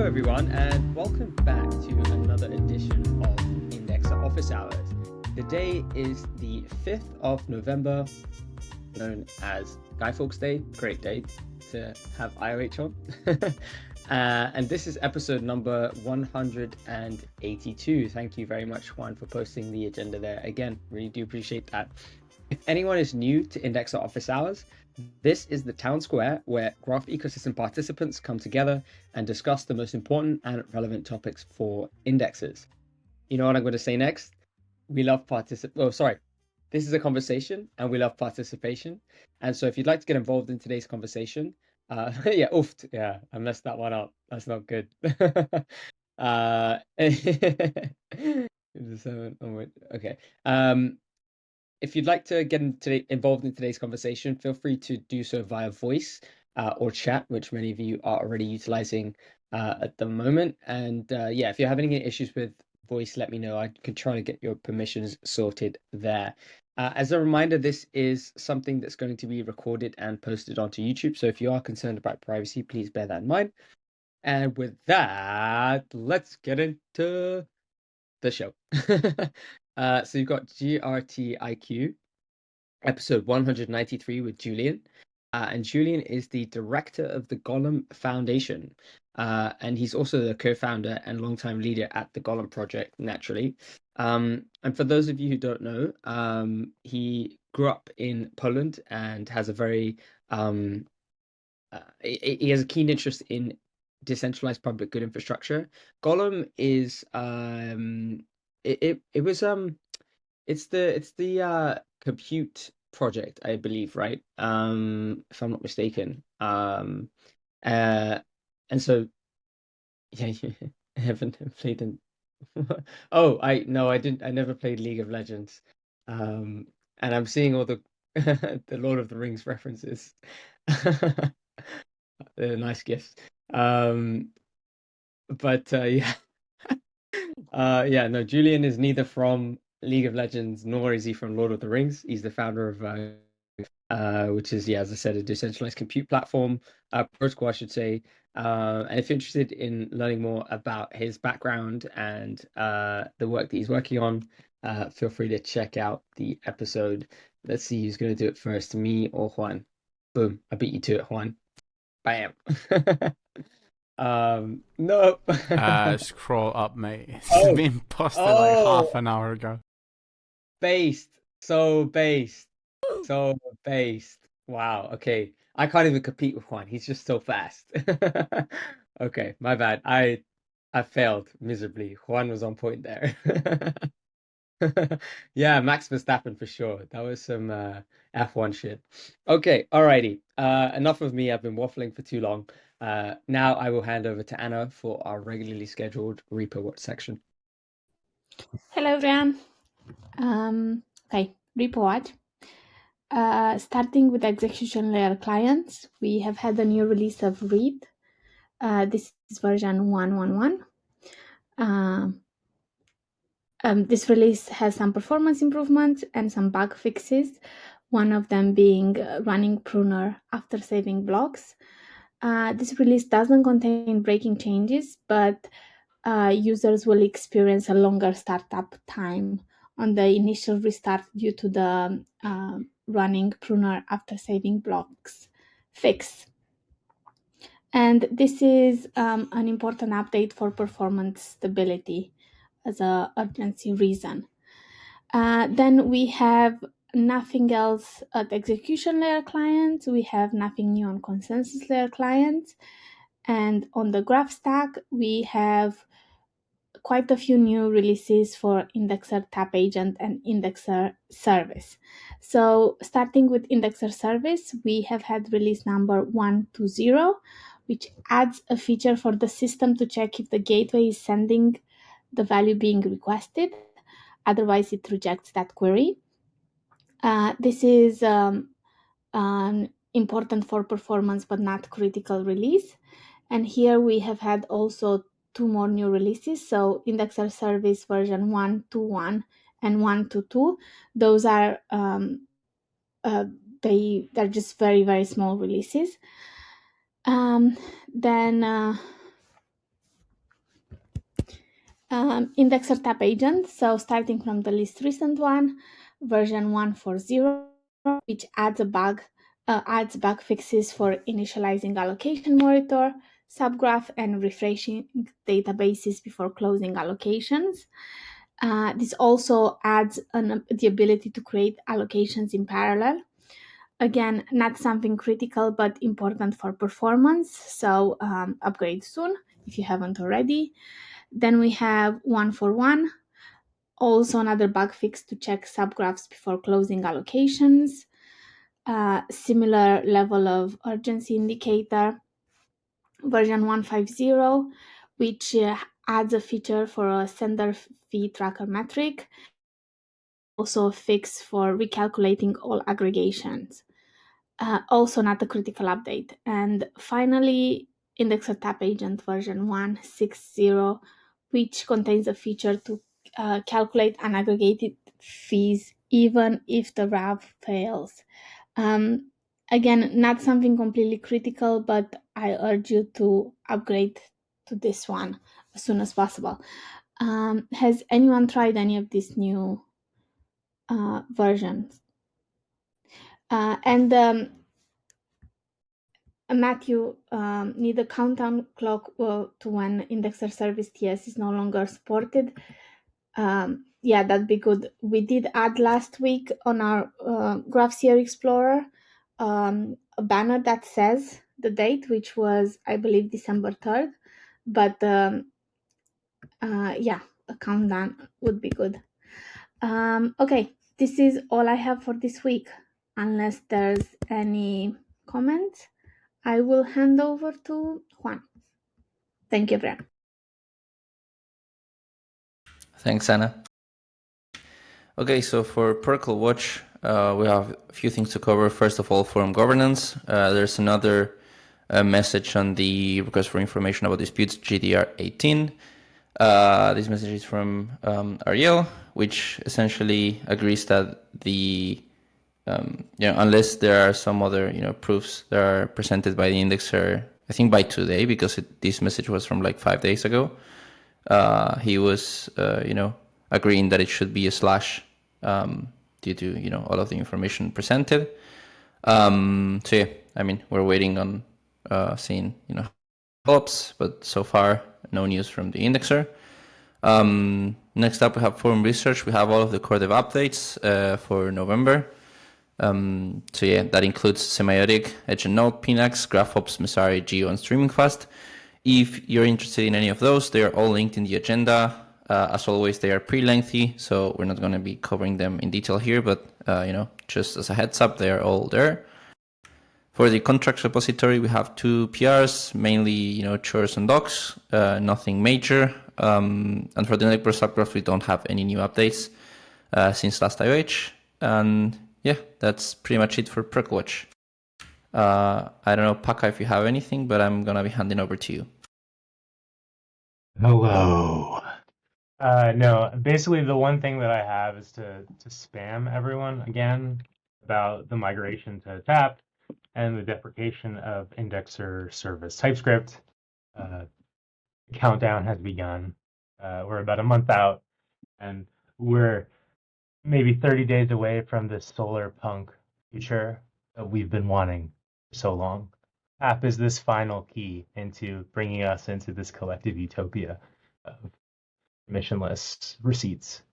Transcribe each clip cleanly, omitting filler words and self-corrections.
everyone, and welcome back to another edition of Indexer Office Hours. Today is the 5th of November, known as 𝗨𝗀𝗲𝗂𝗧. Great day to have IOH on. And this is episode number 182. Thank you very much, Juan, for posting the agenda there. Again, really do appreciate that. If anyone is new to Indexer Office Hours, this is the town square where graph ecosystem participants come together and discuss the most important and relevant topics for indexes. You know what I'm going to say next? We love this is a conversation and we love participation. And so if you'd like to get involved in today's conversation, I messed that one up. That's not good. Okay. If you'd like to get involved in today's conversation, feel free to do so via voice or chat, which many of you are already utilizing at the moment. And if you're having any issues with voice, let me know. I could try to get your permissions sorted there. As a reminder, this is something that's going to be recorded and posted onto YouTube. So if you are concerned about privacy, please bear that in mind. And with that, let's get into the show. So you've got 𝗨𝗀𝗧𝗧𝗂𝗹, episode 193 with Julian. And Julian is the director of the 𝗨𝗀𝗲𝗂𝗀 Foundation. And he's also the co-founder and longtime leader at the 𝗨𝗀𝗲 Project, naturally. And for those of you who don't know, he grew up in Poland and has a very he has a keen interest in decentralized public good infrastructure. 𝗨𝗨𝗲 is it's the compute project, I believe, right? If I'm not mistaken. And so yeah, I haven't played in I didn't. I never played League of Legends. And I'm seeing all the the Lord of the Rings references. They're nice gifts. No, Julian is neither from League of Legends nor is he from Lord of the Rings. He's the founder of which is, as I said, a decentralized compute platform, protocol, I should say. And if you're interested in learning more about his background and the work that he's working on, feel free to check out the episode. Let's see who's going to do it first, me or Juan. Boom, I beat you to it, Juan. Bam. Nope. Scroll up, mate. It's been posted like half an hour ago. Based. So based. Wow. Okay. I can't even compete with Juan. He's just so fast. Okay, my bad. I failed miserably. Juan was on point there. Yeah, Max Verstappen for sure. That was some F1 shit. Okay, alrighty. Enough of me. I've been waffling for too long. Now I will hand over to Anna for our regularly scheduled repo watch section. Hello, everyone. Okay, repo watch. Starting with execution layer clients, we have had a new release of Read. This is version 1.1.1. This release has some performance improvements and some bug fixes, one of them being running pruner after saving blocks. This release doesn't contain breaking changes, but users will experience a longer startup time on the initial restart due to the running pruner after saving blocks fix. And this is an important update for performance stability as an urgency reason. Then we have nothing else at execution layer clients. We have nothing new on consensus layer clients. And on the graph stack, we have quite a few new releases for Indexer Tap Agent and Indexer Service. So starting with Indexer Service, we have had release number 1.2.0, which adds a feature for the system to check if the gateway is sending the value being requested. Otherwise, it rejects that query. This is important for performance, but not critical release. And here we have had also 2 more new releases. So Indexer Service version 1.2.1 and 1.2.2. Those are they're just very, very small releases. Then indexer tab agent. So starting from the least recent one, version 1.4.0, which adds bug fixes for initializing allocation monitor, subgraph, and refreshing databases before closing allocations. This also adds the ability to create allocations in parallel. Again, not something critical, but important for performance. So upgrade soon if you haven't already. Then we have 1.4.1, also another bug fix to check subgraphs before closing allocations. Similar level of urgency indicator. Version 1.5.0, which adds a feature for a sender fee tracker metric. Also a fix for recalculating all aggregations. Also not a critical update. And finally, Indexer Tab Agent version 1.6.0, which contains a feature to calculate unaggregated fees even if the RAV fails. Again, not something completely critical, but I urge you to upgrade to this one as soon as possible. Has anyone tried any of these new versions? Matthew, need a countdown clock to when Indexer Service TS is no longer supported. Yeah, that'd be good. We did add last week on our GraphCR Explorer a banner that says the date, which was, I believe, December 3rd. But yeah, a countdown would be good. Okay, this is all I have for this week. Unless there's any comments, I will hand over to Juan. Thank you, everyone. Thanks, Anna. Okay, so for 𝗨𝗀𝗧, we have a few things to cover. First of all, forum governance. There's another message on the request for information about disputes GDR 18. This message is from Ariel, which essentially agrees that the unless there are some other proofs that are presented by the indexer, I think by today, because this message was from like 5 days ago. He was agreeing that it should be a slash due to all of the information presented. So yeah, I mean, we're waiting on seeing develops, but so far no news from the indexer. Next up, we have forum research. We have all of the core dev updates for November. So yeah, that includes Semiotic, Edge and Node, Pinax, GraphOps, Messari, Geo, and Streaming Fast. If you're interested in any of those, they are all linked in the agenda. As always, they are pretty lengthy, so we're not going to be covering them in detail here, but just as a heads up, they are all there. For the contracts repository, we have 2 PRs, mainly chores and docs, nothing major. And for the network subgraph, we don't have any new updates since last IOH. And yeah, that's pretty much it for 𝗨𝗧. I don't know, Paka, if you have anything, but I'm going to be handing over to you. Hello. No, basically the one thing that I have is to spam everyone again about the migration to TAP and the deprecation of indexer service TypeScript. The countdown has begun. We're about a month out, and we're maybe 30 days away from this solar punk future that we've been wanting for so long. TAP is this final key into bringing us into this collective utopia of permissionless receipts.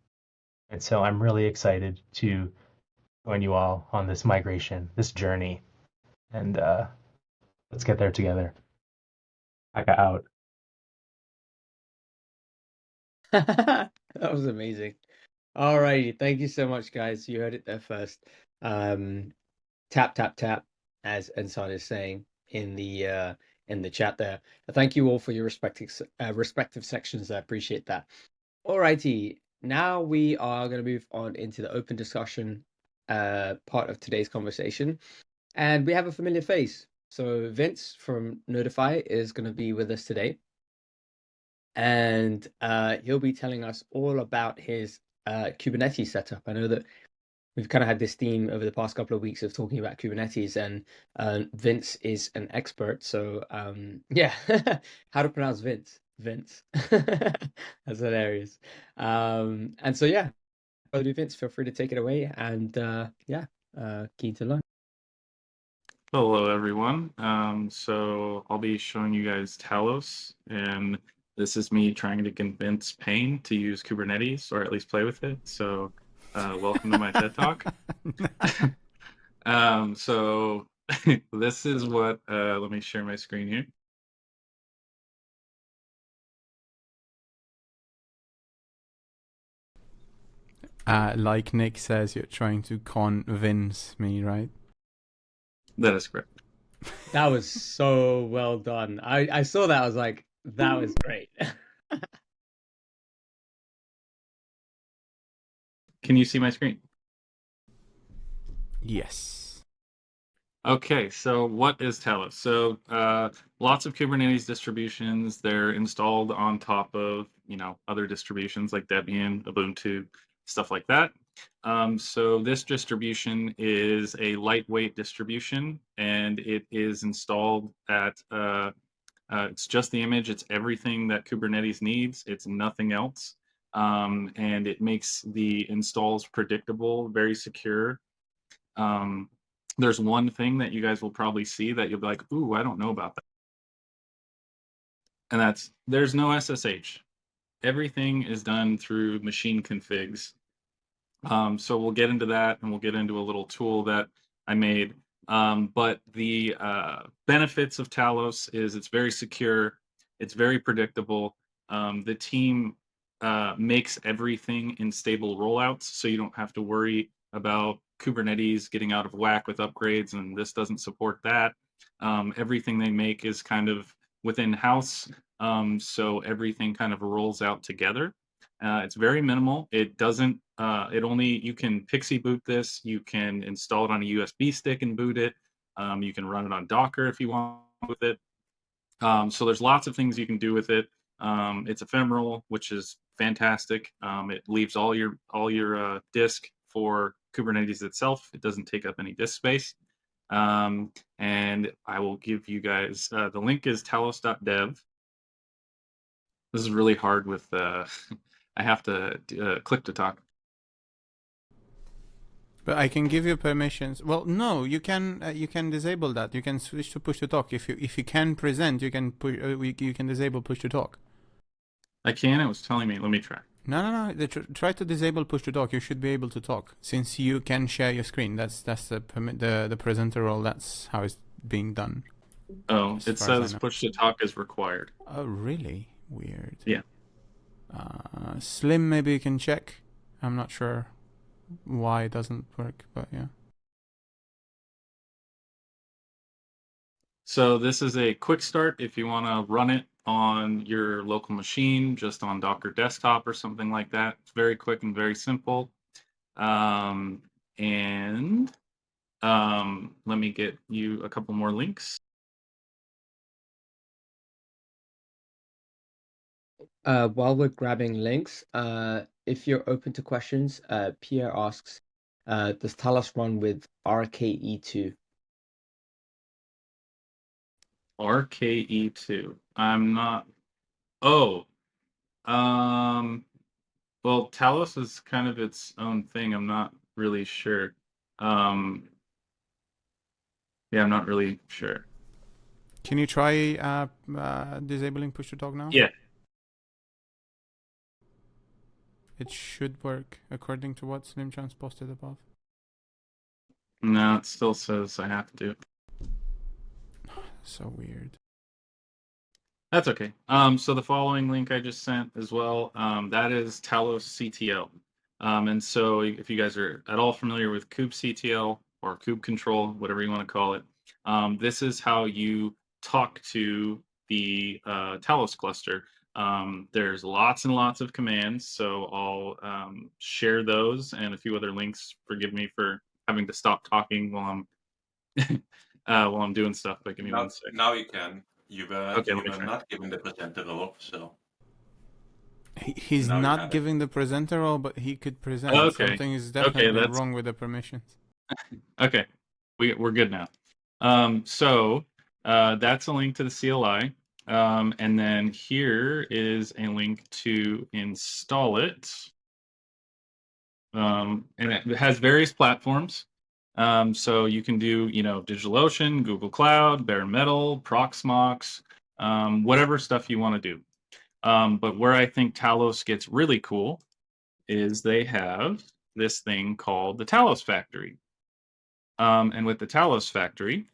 And so I'm really excited to join you all on this migration, this journey, and let's get there together. Paka out. That was amazing. All righty, thank you so much, guys. You heard it there first. Tap tap tap, as Ensan is saying in the chat there. Thank you all for your respective sections. I appreciate that. All righty, now we are going to move on into the open discussion part of today's conversation, and we have a familiar face. So Vince from Notify is going to be with us today, and he'll be telling us all about his Kubernetes setup. I know that we've kind of had this theme over the past couple of weeks of talking about Kubernetes, and Vince is an expert. So yeah, how to pronounce Vince? Vince. That's hilarious. And so yeah, Vince, feel free to take it away, and yeah, keen to learn. Hello, everyone. So I'll be showing you guys Talos, and this is me trying to convince Payne to use Kubernetes, or at least play with it. So welcome to my TED Talk. So this is what, let me share my screen here. Like Nick says, you're trying to convince me, right? That is correct. That was so well done. I saw that. I was like, that was great. Can you see my screen? Yes. Okay, so what is Talos? So lots of Kubernetes distributions. They're installed on top of, other distributions like Debian, Ubuntu, stuff like that. So this distribution is a lightweight distribution, and it is installed at, it's just the image. It's everything that Kubernetes needs. It's nothing else. And it makes the installs predictable, very secure. There's one thing that you guys will probably see that you'll be like, ooh, I don't know about that. And that's, there's no SSH. Everything is done through machine configs. So we'll get into that, and we'll get into a little tool that I made. But the benefits of Talos is it's very secure, it's very predictable. The team makes everything in stable rollouts, so you don't have to worry about Kubernetes getting out of whack with upgrades, and this doesn't support that. Everything they make is kind of within house, so everything kind of rolls out together. It's very minimal. It doesn't, you can PXE boot this, you can install it on a USB stick and boot it. You can run it on Docker if you want with it. So there's lots of things you can do with it. It's ephemeral, which is fantastic. It leaves all your disk for Kubernetes itself. It doesn't take up any disk space. And I will give you guys, the link is talos.dev. This is really hard with, I have to click to talk. But I can give you permissions. Well, no, you can disable that. You can switch to push to talk. If you can present, you can you can disable push to talk. I can. It was telling me. Let me try. No. Try to disable push to talk. You should be able to talk since you can share your screen. That's the presenter role. That's how it's being done. Oh, it says push to talk is required. Oh, really? Weird. Yeah. Slim, maybe you can check. I'm not sure why it doesn't work, but yeah. So this is a quick start if you want to run it on your local machine, just on Docker desktop or something like that. It's very quick and very simple. Let me get you a couple more links. While we're grabbing links, if you're open to questions, Pierre asks, does Talos run with 𝗨𝗂𝗂𝗳𝗂𝗧? 𝗨𝗂𝗂𝗂𝗧. I'm not. Oh, well, Talos is kind of its own thing. I'm not really sure. Yeah, I'm not really sure. Can you try disabling push to talk now? Yeah. It should work according to what 𝗨𝘀𝗀𝗧 posted above. No, it still says I have to. So weird. That's okay. So the following link I just sent as well, that is talosctl. And so if you guys are at all familiar with kubectl or kubectl, whatever you want to call it, this is how you talk to the Talos cluster. There's lots and lots of commands, so I'll share those and a few other links. Forgive me for having to stop talking while I'm doing stuff, but give me 1 second. Now you can. You were try. not given the presenter role, so. He's not giving the presenter role, but he could present. Okay. Something is definitely wrong with the permissions. Okay, we're good now. So that's a link to the CLI. And then here is a link to install it. And it has various platforms. So you can do, DigitalOcean, Google Cloud, Bare Metal, Proxmox, whatever stuff you want to do. But where I think Talos gets really cool is they have this thing called the Talos Factory. And with the Talos Factory,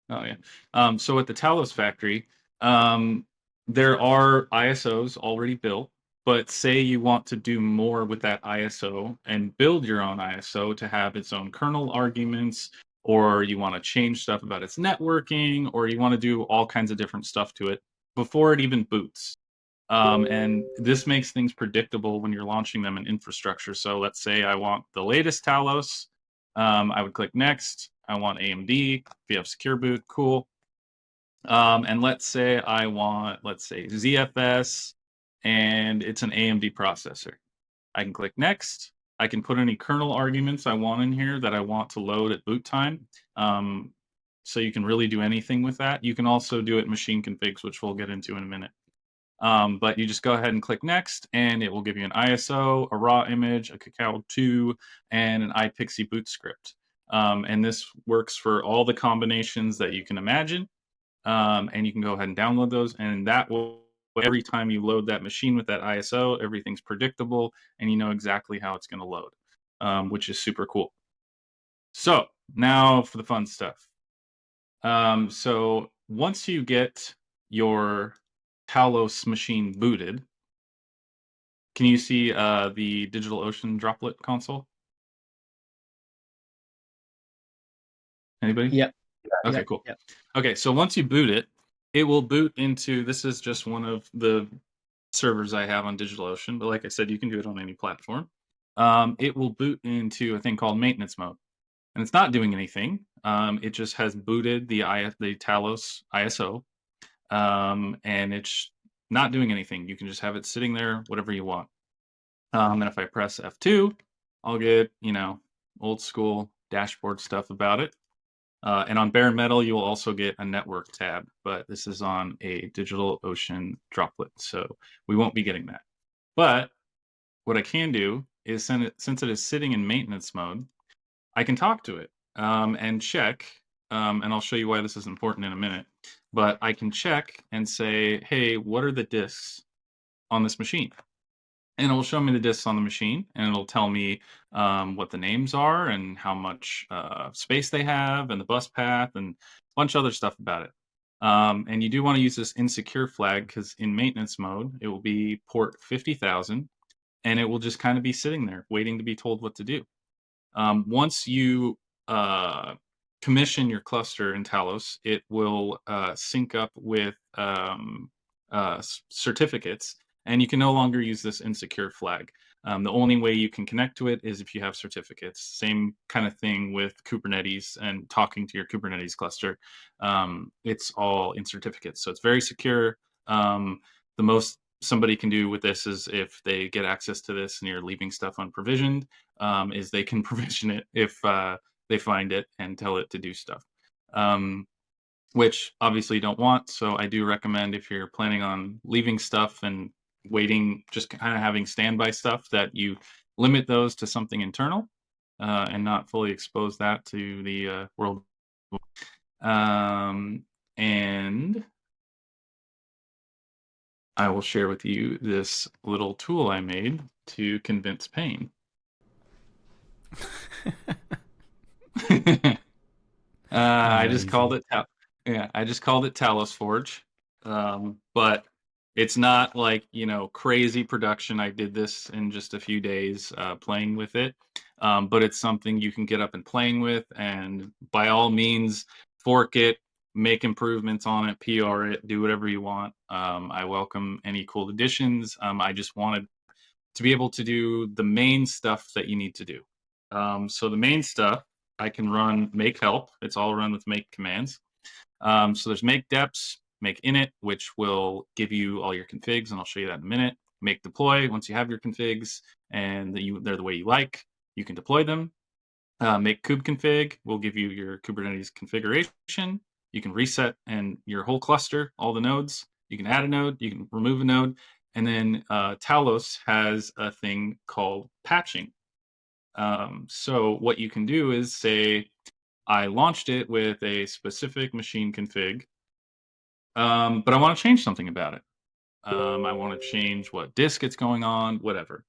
oh yeah. So with the Talos Factory, there are ISOs already built, but say you want to do more with that ISO and build your own ISO to have its own kernel arguments, or you want to change stuff about its networking, or you want to do all kinds of different stuff to it before it even boots. And this makes things predictable when you're launching them in infrastructure. So let's say I want the latest Talos. I would click next. I want AMD. If you have secure boot, cool. And let's say I want, ZFS, and it's an AMD processor. I can click next. I can put any kernel arguments I want in here that I want to load at boot time. So you can really do anything with that. You can also do it machine configs, which we'll get into in a minute. But you just go ahead and click next, and it will give you an ISO, a raw image, a Cacao2, and an iPixie boot script. And this works for all the combinations that you can imagine. And you can go ahead and download those, and that will, every time you load that machine with that ISO, everything's predictable, and you know exactly how it's going to load, which is super cool. So now for the fun stuff. So once you get your Talos machine booted, can you see the DigitalOcean droplet console? Anybody? Yep. Okay, Yep. cool. Yep. Okay, so once you boot it, it will boot into, this is just one of the servers I have on DigitalOcean, but like I said, you can do it on any platform. It will boot into a thing called maintenance mode, and it's not doing anything. It just has booted the Talos ISO, and it's not doing anything. You can just have it sitting there, whatever you want. And if I press F2, I'll get, old school dashboard stuff about it. And on Bare Metal, you will also get a network tab, but this is on a DigitalOcean droplet, so we won't be getting that. But what I can do is, since it is sitting in maintenance mode, I can talk to it and check, and I'll show you why this is important in a minute, but I can check and say, hey, what are the disks on this machine? And it will show me the disks on the machine, and it'll tell me what the names are and how much space they have and the bus path and a bunch of other stuff about it. And you do want to use this insecure flag because in maintenance mode, it will be port 50,000, and it will just kind of be sitting there waiting to be told what to do. Once you commission your cluster in Talos, it will sync up with certificates, and you can no longer use this insecure flag. The only way you can connect to it is if you have certificates. Same kind of thing with Kubernetes and talking to your Kubernetes cluster. It's all in certificates, so it's very secure. The most somebody can do with this is if they get access to this and you're leaving stuff unprovisioned, is they can provision it if they find it and tell it to do stuff. Which obviously you don't want. So I do recommend, if you're planning on leaving stuff and waiting, just kind of having standby stuff, that you limit those to something internal and not fully expose that to the world. And I will share with you this little tool I made to convince pain. I just called it Talos Forge, but it's not like crazy production. I did this in just a few days playing with it, but it's something you can get up and playing with, and by all means fork it, make improvements on it, PR it, do whatever you want. I welcome any cool additions. I just wanted to be able to do the main stuff that you need to do. So the main stuff, I can run make help. It's all run with make commands. So there's make deps, make init, which will give you all your configs, and I'll show you that in a minute. Make deploy, once you have your configs and they're the way you like, you can deploy them. Make kube config will give you your Kubernetes configuration. You can reset and your whole cluster, all the nodes. You can add a node, you can remove a node, and then 𝗨𝘀 has a thing called patching. So what you can do is say, I launched it with a specific machine config, but I want to change something about it. I want to change what disk it's going on, whatever.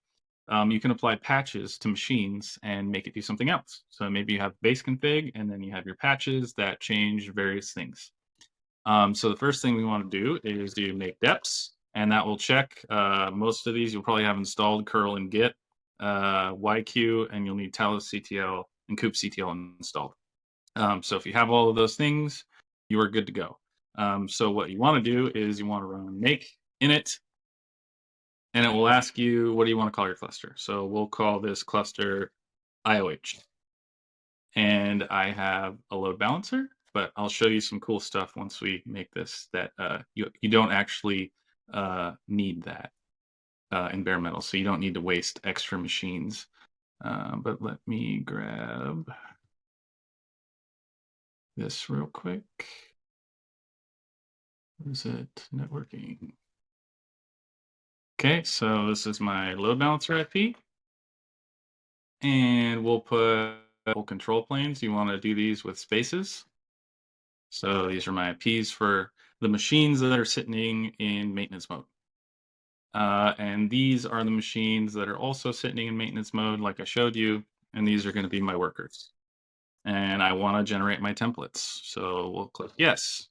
You can apply patches to machines and make it do something else. So maybe you have base config, and then you have your patches that change various things. So the first thing we want to do is do make deps, and that will check. Most of these you'll probably have installed curl and git, YQ, and you'll need 𝗨𝘀 and 𝗨𝘀 installed. So if you have all of those things, you are good to go. So what you want to do is you want to run make init, and it will ask you, what do you want to call your cluster? So we'll call this cluster IOH. And I have a load balancer, but I'll show you some cool stuff once we make this that you don't actually need that in bare metal. So you don't need to waste extra machines. But let me grab this real quick. Where is it? Networking. Okay, so this is my load balancer IP. And we'll put control planes. You want to do these with spaces. So these are my IPs for the machines that are sitting in maintenance mode. And these are the machines that are also sitting in maintenance mode, like I showed you. And these are going to be my workers. And I want to generate my templates. So we'll click yes.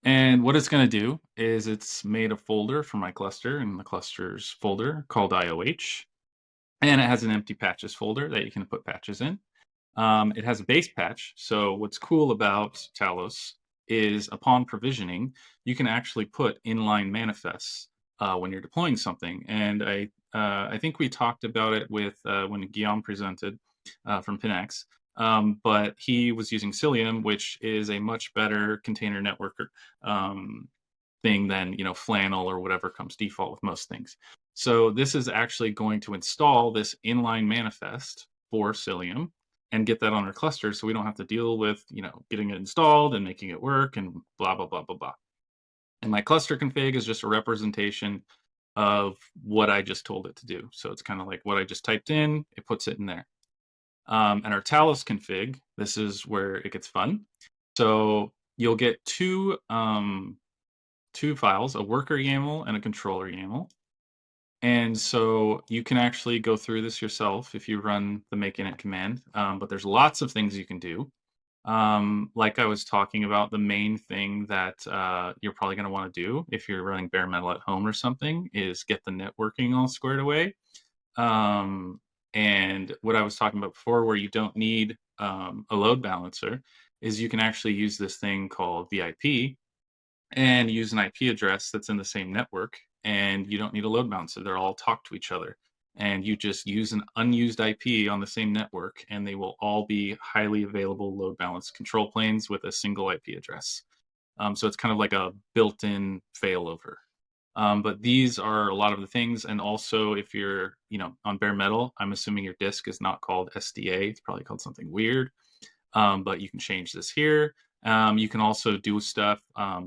And what it's going to do is it's made a folder for my cluster in the clusters folder called IOH. And it has an empty patches folder that you can put patches in. It has a base patch. So what's cool about 𝗨𝘀 is upon provisioning, you can actually put inline manifests when you're deploying something. And I think we talked about it with when Guillaume presented from Pinax. But he was using 𝗨𝘀, which is a much better container networker thing than Flannel or whatever comes default with most things. So this is actually going to install this inline manifest for 𝗨𝘀 and get that on our cluster, so we don't have to deal with getting it installed and making it work and blah blah blah blah blah. And my cluster config is just a representation of what I just told it to do. So it's kind of like what I just typed in, it puts it in there. And our 𝗨𝘀 config, this is where it gets fun. So you'll get two files, a worker YAML and a controller YAML. And so you can actually go through this yourself if you run the make init command, but there's lots of things you can do. Like I was talking about, the main thing that you're probably going to want to do if you're running bare metal at home or something is get the networking all squared away. And what I was talking about before, where you don't need a load balancer, is you can actually use this thing called VIP and use an IP address that's in the same network, and you don't need a load balancer. They're all talk to each other, and you just use an unused IP on the same network, and they will all be highly available load balanced control planes with a single IP address. So it's kind of like a built-in failover. But these are a lot of the things, and also if you're on bare metal, I'm assuming your disk is not called SDA. It's probably called something weird. But you can change this here. You can also do stuff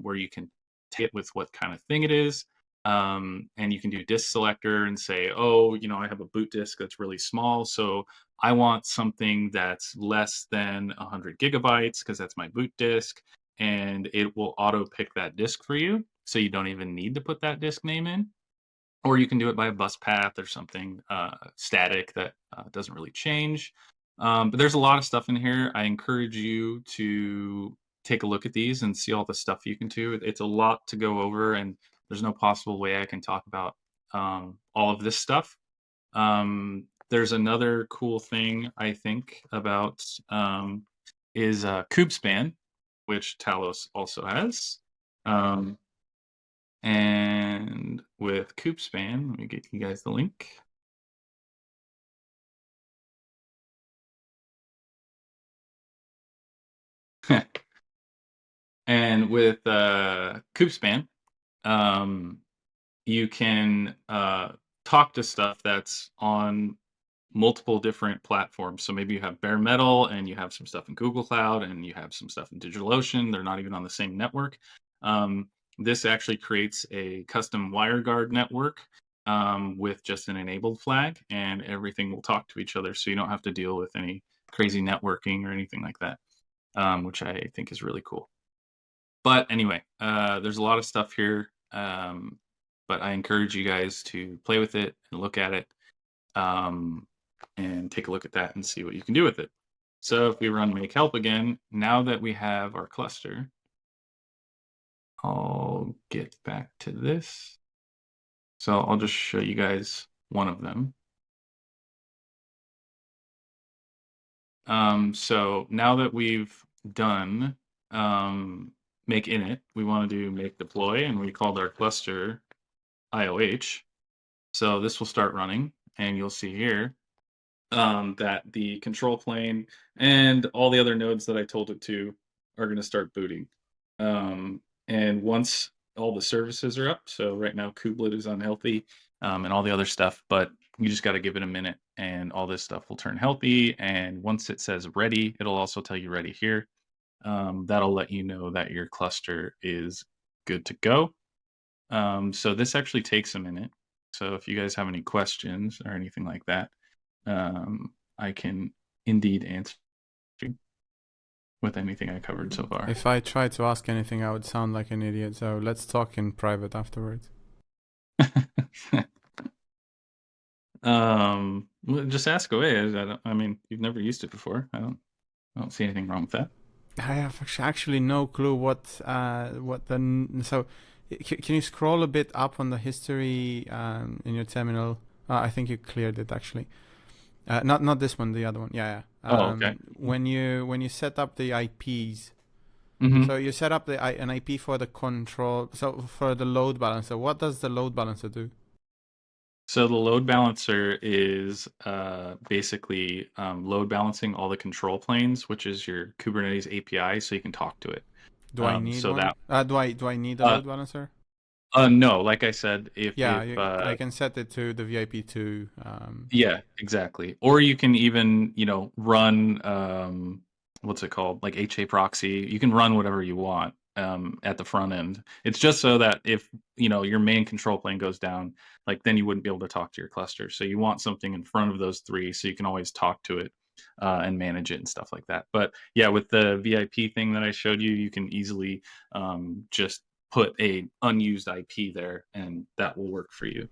where you can take it with what kind of thing it is. And you can do disk selector and say, oh, I have a boot disk that's really small, so I want something that's less than 100 gigabytes because that's my boot disk, and it will auto pick that disk for you, so you don't even need to put that disk name in. Or you can do it by a bus path or something static that doesn't really change. But there's a lot of stuff in here. I encourage you to take a look at these and see all the stuff you can do. It's a lot to go over, and there's no possible way I can talk about all of this stuff. There's another cool thing I think about is 𝗨𝗀𝗃, which 𝗨𝘀 also has. And with 𝗨𝗃𝗃, let me get you guys the link. And with 𝗨𝗃𝗃, you can talk to stuff that's on multiple different platforms. So maybe you have bare metal and you have some stuff in Google Cloud and you have some stuff in DigitalOcean. They're not even on the same network. This actually creates a custom WireGuard network with just an enabled flag, and everything will talk to each other. So you don't have to deal with any crazy networking or anything like that, which I think is really cool. But anyway, there's a lot of stuff here, but I encourage you guys to play with it and look at it, and take a look at that and see what you can do with it. So if we run make help again, now that we have our cluster, I'll get back to this. So I'll just show you guys one of them. So now that we've done make init, we want to do make deploy, and we called our cluster IOH. So this will start running, and you'll see here that the control plane and all the other nodes that I told it to are going to start booting. And once all the services are up, so right now kubelet is unhealthy, and all the other stuff, but you just got to give it a minute and all this stuff will turn healthy. And once it says ready, it'll also tell you ready here. That'll let you know that your cluster is good to go. So this actually takes a minute. So if you guys have any questions or anything like that, I can indeed answer with anything I covered so far. If I tried to ask anything, I would sound like an idiot. So let's talk in private afterwards. Well, just ask away. I mean, you've never used it before. I don't see anything wrong with that. I have actually no clue what the so. Can you scroll a bit up on the history in your terminal? I think you cleared it actually. Not this one, the other one. Yeah. Okay. When you set up the IPs, Mhm. so you set up an IP for the control. So for the load balancer, what does the load balancer do? So the load balancer is basically load balancing all the control planes, which is your Kubernetes API, so you can talk to it. Do I need so one? that Do I need a load balancer? no, like I said, Yeah, if I can set it to the VIP2. yeah, exactly. Or you can even, run what's it called? Like HA proxy. You can run whatever you want at the front end. It's just so that if, your main control plane goes down, like then you wouldn't be able to talk to your cluster. So you want something in front of those three so you can always talk to it and manage it and stuff like that. But yeah, with the VIP thing that I showed you, you can easily just put a unused IP there and that will work for you.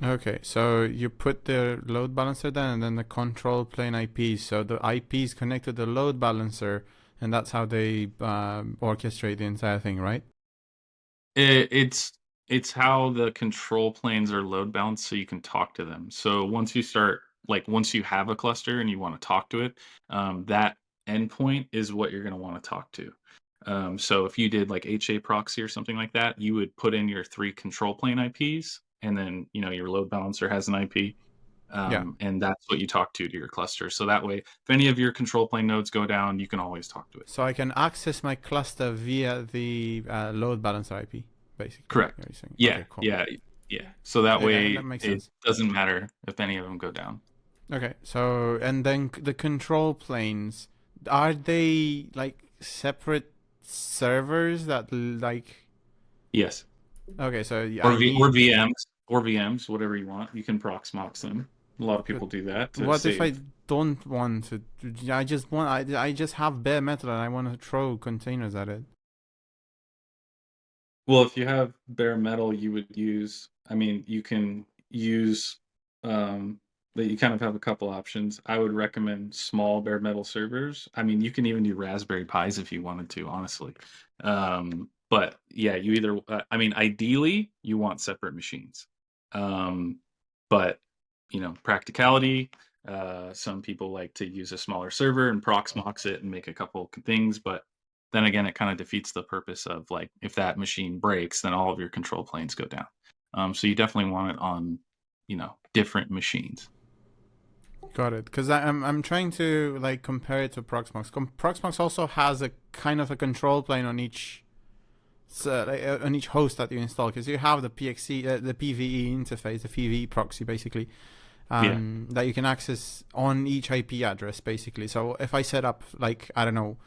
Okay, so you put the load balancer there and then the control plane IPs. So the IPs connect to the load balancer, and that's how they orchestrate the entire thing, right? It's how the control planes are load balanced so you can talk to them. So once you have a cluster and you want to talk to it, that endpoint is what you're going to want to talk to. So if you did like HA proxy or something like that, you would put in your 3 control plane IPs, and then your load balancer has an IP, and that's what you talk to your cluster. So that way, if any of your control plane nodes go down, you can always talk to it. So I can access my cluster via the load balancer IP, basically. Correct. Yeah, okay, cool. Yeah. So that way, it doesn't matter if any of them go down. Okay. So and then the control planes, are they like separate servers that like? Yes. Okay, so or VMs, whatever you want. You can proxmox them. A lot of people do that. What if I don't want to? I just have bare metal and I want to throw containers at it. Well, if you have bare metal, you would use. I mean, you can use. That you kind of have a couple options. I would recommend small bare metal servers. I mean, you can even do Raspberry Pis if you wanted to, honestly. But yeah, you either, ideally you want separate machines. But practicality, some people like to use a smaller server and proxmox it and make a couple things. But then again, it kind of defeats the purpose of like, if that machine breaks, then all of your control planes go down. So you definitely want it on, different machines. Got it. Because I'm trying to like compare it to Proxmox. Proxmox also has a kind of a control plane on each host that you install. Because you have the PXE, the PVE interface, the PVE proxy basically, that you can access on each IP address, basically. So if I set up, like, I don't know,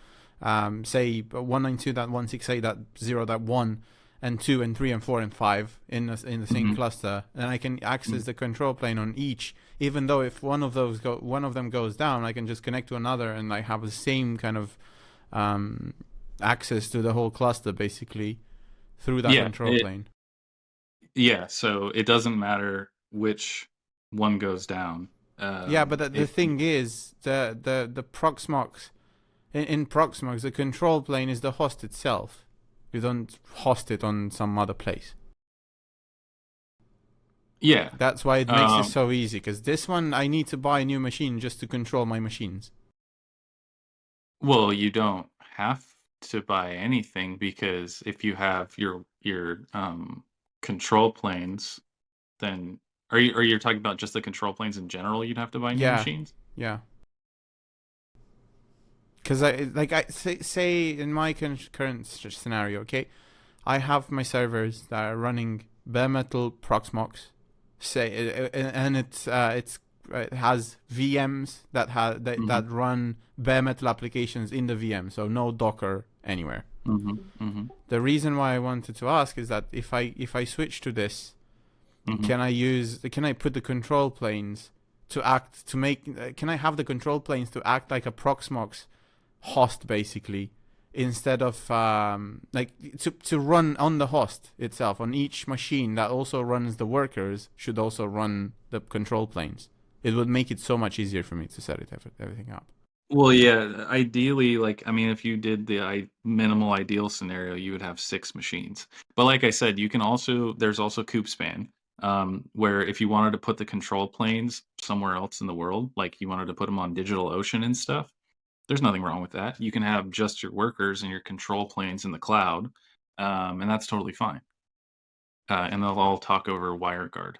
say 192.168.0.1 and 2 and 3 and 4 and 5 in the same cluster, and I can access the control plane on each, even though if one of them goes down, I can just connect to another and I have the same kind of access to the whole cluster, basically, through that control plane. Yeah, so it doesn't matter which one goes down. Yeah, but the thing is, the Proxmox, in Proxmox, the control plane is the host itself. You don't host it on some other place. Yeah. That's why it makes it so easy, because this one, I need to buy a new machine just to control my machines. Well, you don't have to buy anything, because if you have your control planes, then are you talking about just the control planes in general? You'd have to buy new machines. Yeah. Because I say in my current scenario, okay, I have my servers that are running bare metal Proxmox, and it has VMs that run bare metal applications in the VM, so no Docker anywhere. The reason why I wanted to ask is that if I switch to this, can I put the control planes to act can I have the control planes to act like a Proxmox host, basically, instead of to run on the host itself, on each machine that also runs the workers should also run the control planes. It would make it so much easier for me to set everything up. Well, yeah, ideally, like, I mean, if you did the minimal ideal scenario, you would have 6 machines. But like I said, there's also 𝗨𝗀𝗃, where if you wanted to put the control planes somewhere else in the world, like you wanted to put them on DigitalOcean and stuff, there's nothing wrong with that. You can have just your workers and your control planes in the cloud, and that's totally fine. And they'll all talk over WireGuard.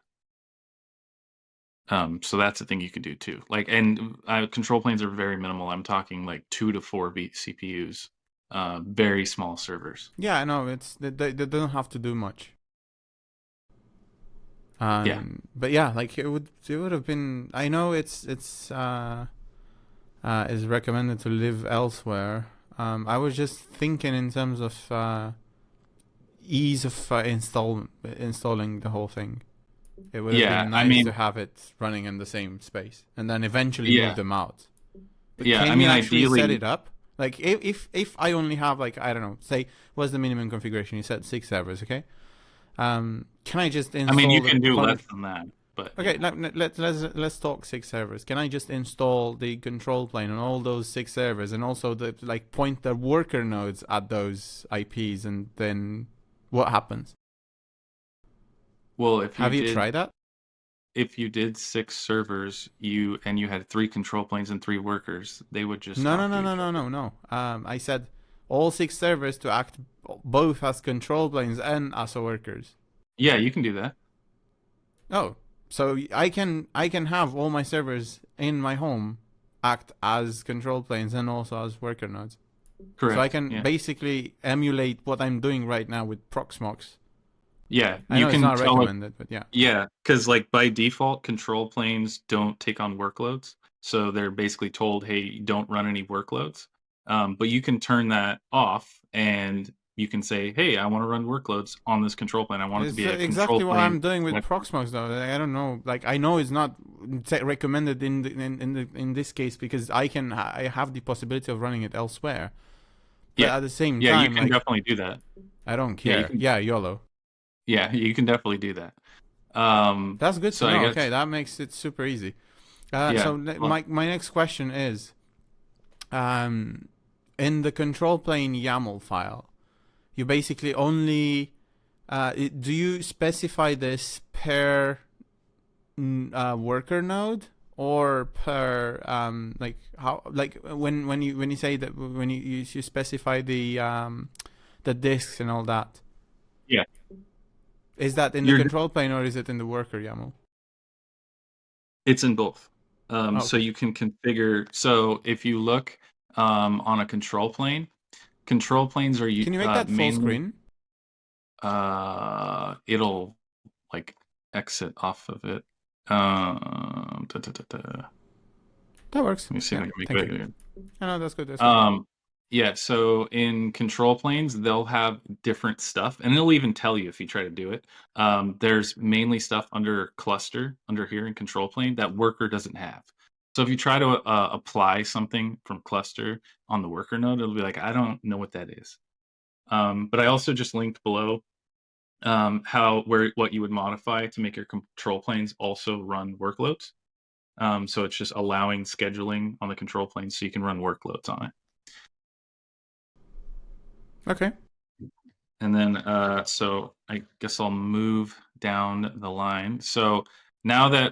So that's a thing you could do too. Like, and control planes are very minimal. I'm talking like 2 to 4 CPUs, very small servers. Yeah, I know. They don't have to do much. But yeah, like it would have been. I know it's is recommended to live elsewhere. I was just thinking in terms of ease of installing the whole thing. It would have been nice to have it running in the same space, and then eventually move them out. But can you actually set it up? Like if I only have, like, I don't know, say, what's the minimum configuration? You said 6 servers, okay? Can I just install? I mean, you can do less than that. But okay, let's talk 6 servers. Can I just install the control plane on all those 6 servers, and also point the worker nodes at those IPs, and then what happens? Well, have you tried that? If you did 6 servers, you had 3 control planes and 3 workers, they would just no. I said all 6 servers to act both as control planes and as workers. Yeah, you can do that. Oh. So I can have all my servers in my home act as control planes and also as worker nodes. Correct. So I can basically emulate what I'm doing right now with Proxmox. Yeah, I know it's not recommended, but yeah. Yeah, because like by default, control planes don't take on workloads, so they're basically told, "Hey, don't run any workloads." But you can turn that off, and you can say, "Hey, I want to run workloads on this control plane. I want it to be a exactly what plane." I'm doing with Proxmox, though. I don't know. Like, I know it's not recommended in this case, because I have the possibility of running it elsewhere. But at the same time, you can definitely do that. I don't care. YOLO. Yeah, you can definitely do that. That's good to know. Okay, that makes it super easy. So my next question is, in the control plane YAML file, you basically only do you specify this per worker node, or per when you say that when you specify the disks and all that? Yeah. Is that in the control plane, or is it in the worker YAML? It's in both. So you can configure. So if you look on a control plane, control planes are Can you make that full screen? It'll like exit off of it. That works. Let me see if I Yeah, can make thank it. you. No, that's good. That's good. Yeah, so in control planes, they'll have different stuff, and it'll even tell you if you try to do it. There's mainly stuff under cluster, under here in control plane, that worker doesn't have. So if you try to apply something from cluster on the worker node, it'll be like, I don't know what that is. But I also just linked below what you would modify to make your control planes also run workloads. So it's just allowing scheduling on the control plane so you can run workloads on it. Okay. And then, so I guess I'll move down the line. So now that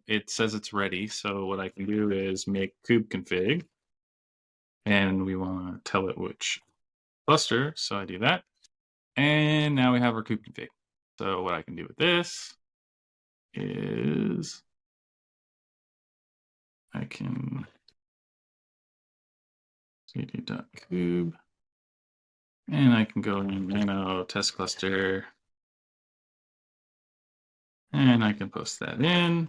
it says it's ready. So what I can do is make kubeconfig, and we want to tell it which cluster. So I do that. And now we have our kubeconfig. So what I can do with this is I can cd.kube. And I can go in nano test cluster, and I can post that in.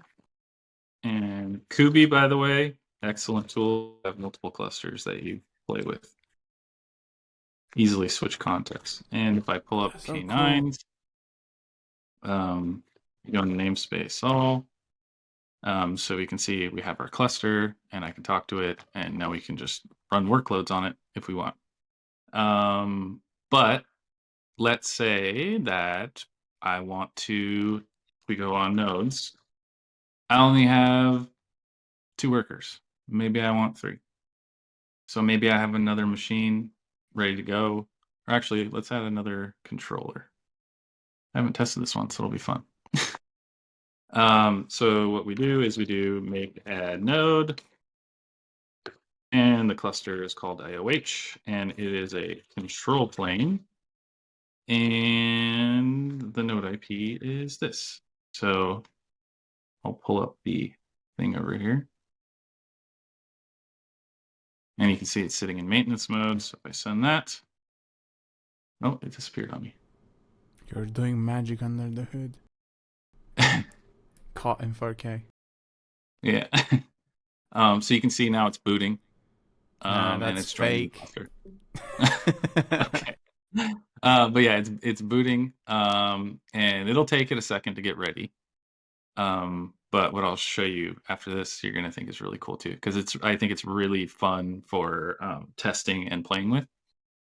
And Kubi, by the way, excellent tool. Have multiple clusters that you play with. Easily switch contexts. And if I pull up So K9s, you go into namespace all. So we can see we have our cluster, and I can talk to it, and now we can just run workloads on it if we want. But let's say that I want to, we go on nodes, I only have 2 workers. Maybe I want 3. So maybe I have another machine ready to go. Or actually, let's add another controller. I haven't tested this one, so it'll be fun. So what we do is we do make add node, and the cluster is called IOH, and it is a control plane. And the node IP is this. So I'll pull up the thing over here. And you can see it's sitting in maintenance mode. So if I send that, oh, it disappeared on me. You're doing magic under the hood. Caught in 4K. Yeah. So you can see now it's booting. Nah, that's and it's fake. Okay. But yeah, it's booting. And it'll take it a second to get ready. But what I'll show you after this, you're gonna think is really cool too, because I think it's really fun for testing and playing with.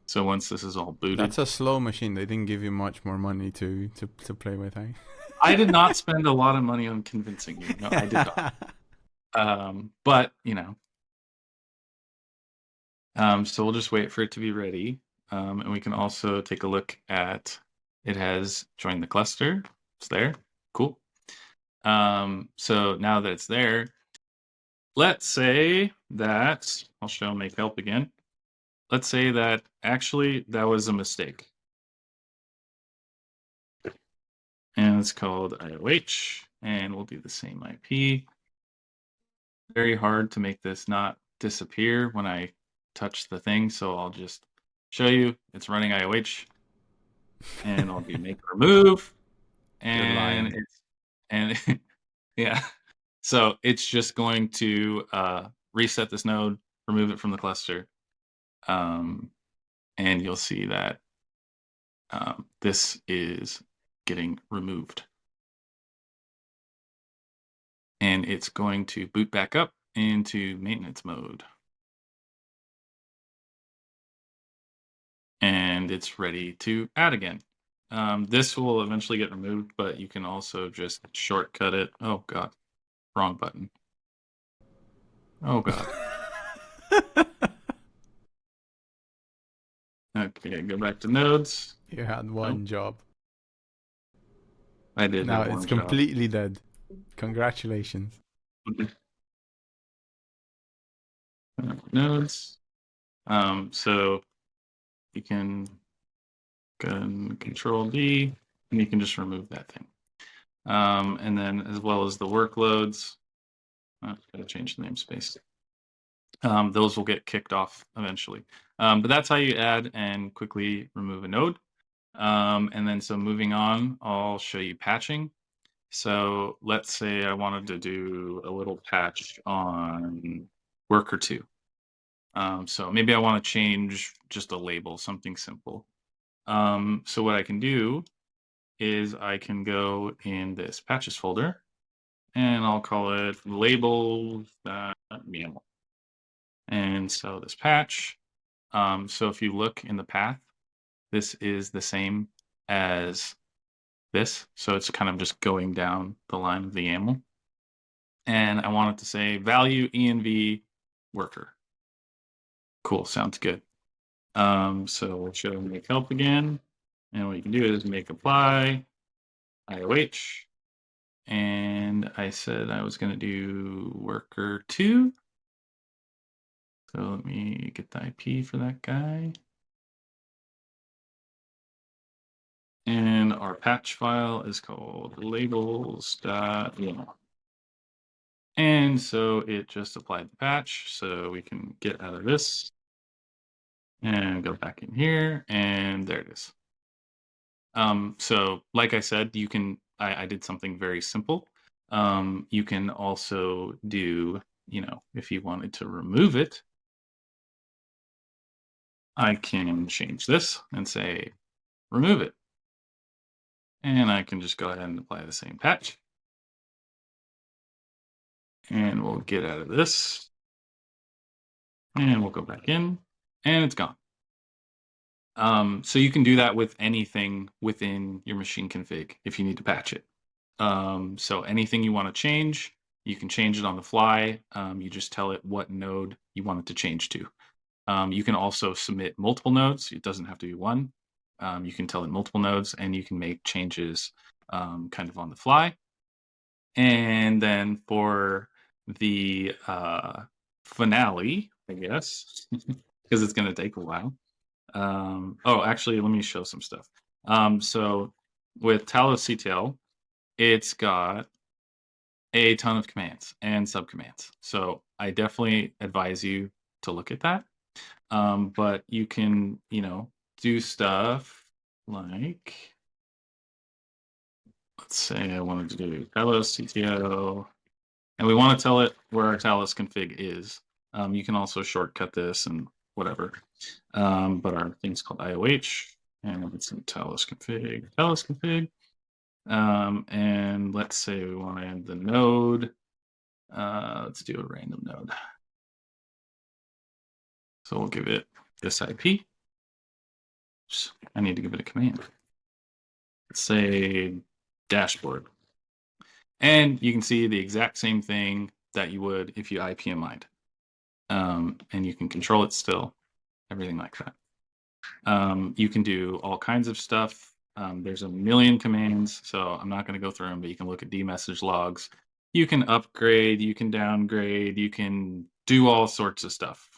So once this is all booted, That's a slow machine. They didn't give you much more money to play with, eh? I did not spend a lot of money on convincing you. No, I did not. But so we'll just wait for it to be ready. And we can also take a look at, it has joined the cluster. It's there. Cool. So now that it's there, let's say that, I'll show make help again. Let's say that actually that was a mistake. And it's called IOH, and we'll do the same IP. Very hard to make this not disappear when I touch the thing, so I'll just show you it's running IOH, and I'll do make remove, and yeah, so it's just going to reset this node, remove it from the cluster, and you'll see that this is getting removed. And it's going to boot back up into maintenance mode. And it's ready to add again. This will eventually get removed, but you can also just shortcut it. Oh, God. Wrong button. Oh, God. Okay, go back to nodes. You had one job. I did. Now it's completely dead. Congratulations. Nodes. So you can go and Control D, and you can just remove that thing. And then as well as the workloads, I've got to change the namespace. Those will get kicked off eventually. But that's how you add and quickly remove a node. And then so moving on, I'll show you patching. So let's say I wanted to do a little patch on worker 2. So maybe I want to change just a label, something simple. So what I can do is I can go in this patches folder, and I'll call it label YAML. And so this patch, so if you look in the path, this is the same as this. So it's kind of just going down the line of the YAML. And I want it to say value env worker. Cool, sounds good. So we'll show make help again. And what you can do is make apply IOH. And I said I was going to do worker 2. So let me get the IP for that guy. And our patch file is called labels.yaml. And so it just applied the patch. So we can get out of this and go back in here, and there it is. So like I said, you can, I did something very simple. You can also do, if you wanted to remove it, I can change this and say, remove it. And I can just go ahead and apply the same patch. And we'll get out of this. And we'll go back in, and it's gone. So you can do that with anything within your machine config if you need to patch it. So anything you want to change, you can change it on the fly. You just tell it what node you want it to change to. You can also submit multiple nodes. It doesn't have to be one. You can tell it multiple nodes, and you can make changes kind of on the fly. And then for the finale, I guess, because it's going to take a while. Oh, actually, let me show some stuff. So with 𝗨𝗀𝗂𝗧, it's got a ton of commands and subcommands. So I definitely advise you to look at that. But you can, do stuff like, let's say I wanted to do 𝗨𝗨𝗧𝗧, and we want to tell it where our 𝗨𝗨 config is. You can also shortcut this and whatever. But our thing's called IOH, and it's in 𝗨𝗨 config. And let's say we want to add the node. Let's do a random node. So we'll give it this IP. Oops, I need to give it a command. Let's say dashboard. And you can see the exact same thing that you would if you IP mined. And you can control it still, everything like that. You can do all kinds of stuff. There's a million commands, so I'm not going to go through them, but you can look at dmessage logs. You can upgrade, you can downgrade, you can do all sorts of stuff.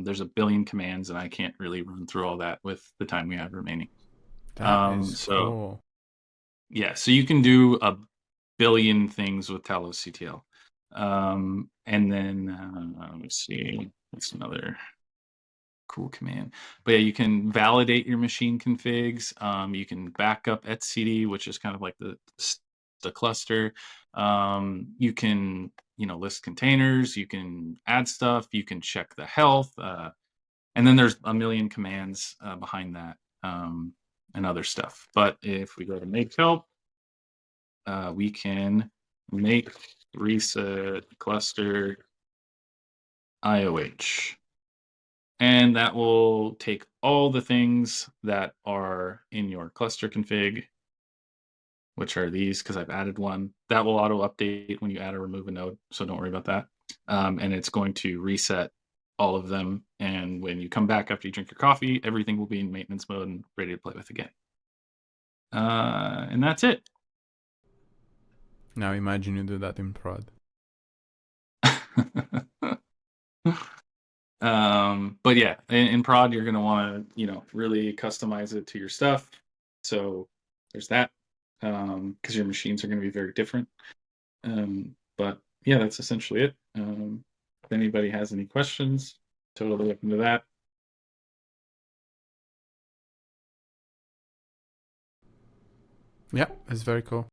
There's a billion commands, and I can't really run through all that with the time we have remaining. That is cool. Yeah, so you can do a billion things with 𝗨𝗨𝗧𝗧. And then let me see, what's another cool command? But yeah, you can validate your machine configs. You can back up etcd, which is kind of like the cluster. You can list containers. You can add stuff. You can check the health. And then there's a million commands behind that and other stuff. But if we go to make help, we can make reset cluster IOH. And that will take all the things that are in your cluster config, which are these, because I've added one. That will auto update when you add or remove a node, so don't worry about that. And it's going to reset all of them. And when you come back after you drink your coffee, everything will be in maintenance mode and ready to play with again. And that's it. Now imagine you do that in prod. But yeah, in prod, you're going to want to, really customize it to your stuff. So there's that, because your machines are going to be very different. But yeah, that's essentially it. If anybody has any questions, totally open to that. Yeah, it's very cool.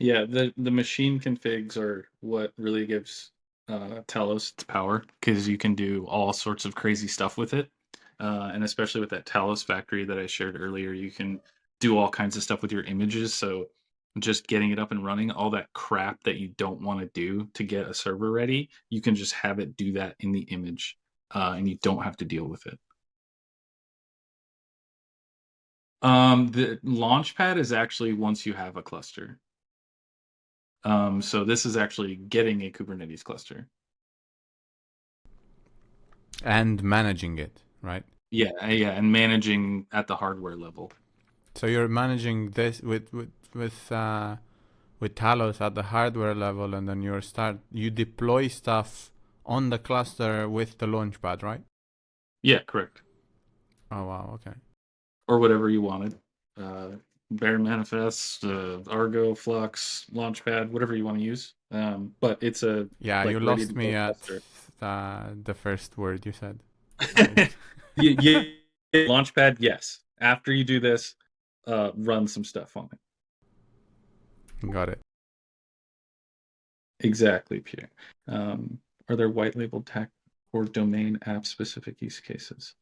Yeah, the machine configs are what really gives Talos its power, because you can do all sorts of crazy stuff with it. And especially with that Talos factory that I shared earlier, you can do all kinds of stuff with your images. So just getting it up and running, all that crap that you don't want to do to get a server ready, you can just have it do that in the image, and you don't have to deal with it. The launchpad is actually once you have a cluster. So this is actually getting a Kubernetes cluster. And managing it, right? Yeah, and managing at the hardware level. So you're managing this with Talos at the hardware level, and then you deploy stuff on the cluster with the launchpad, right? Yeah, correct. Oh wow, okay. Or whatever you wanted. Bear manifest, Argo, Flux, Launchpad, whatever you want to use. But it's a Yeah, you ready lost to me go at cluster. the first word you said. Yeah, Launchpad, yes. After you do this, run some stuff on it. Got it. Exactly, Pierre. Are there white labeled tech or domain app specific use cases?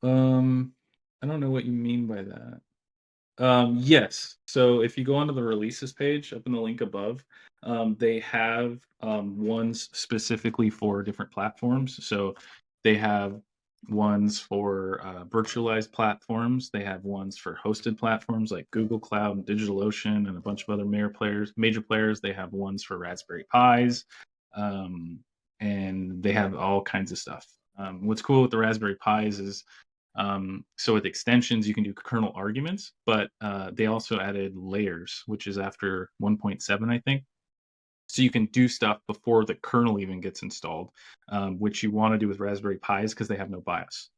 I don't know what you mean by that. Yes. So if you go onto the releases page up in the link above, they have ones specifically for different platforms. So they have ones for virtualized platforms. They have ones for hosted platforms like Google Cloud and DigitalOcean and a bunch of other major players. They have ones for Raspberry Pis, and they have all kinds of stuff. What's cool with the Raspberry Pis is so with extensions, you can do kernel arguments, but they also added layers, which is after 1.7, I think. So you can do stuff before the kernel even gets installed, which you want to do with Raspberry Pis because they have no BIOS.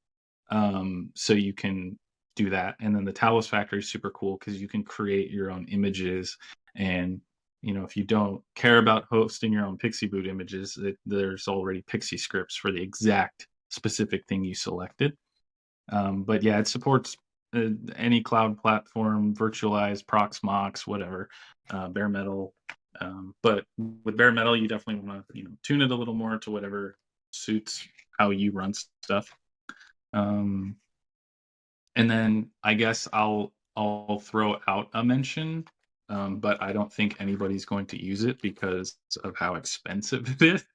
So you can do that. And then the Talos factory is super cool because you can create your own images. And if you don't care about hosting your own Pixie Boot images, there's already Pixie scripts for the exact specific thing you selected. But yeah, it supports any cloud platform, virtualized, Proxmox, whatever, bare metal. But with bare metal, you definitely want to tune it a little more to whatever suits how you run stuff. And then I guess I'll throw out a mention, but I don't think anybody's going to use it because of how expensive it is.